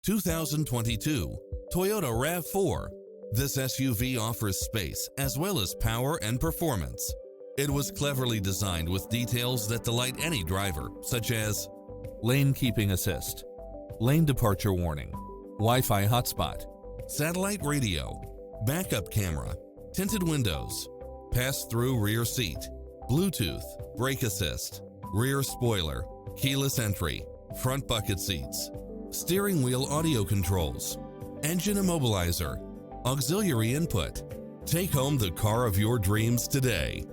2022 Toyota RAV4. This SUV offers space as well as power and performance. It was cleverly designed with details that delight any driver, such as lane keeping assist, lane departure warning, Wi-Fi hotspot, satellite radio, backup camera, tinted windows, pass-through rear seat, Bluetooth, brake assist, rear spoiler, keyless entry, front bucket seats, steering wheel audio controls, engine immobilizer, auxiliary input. Take home the car of your dreams today.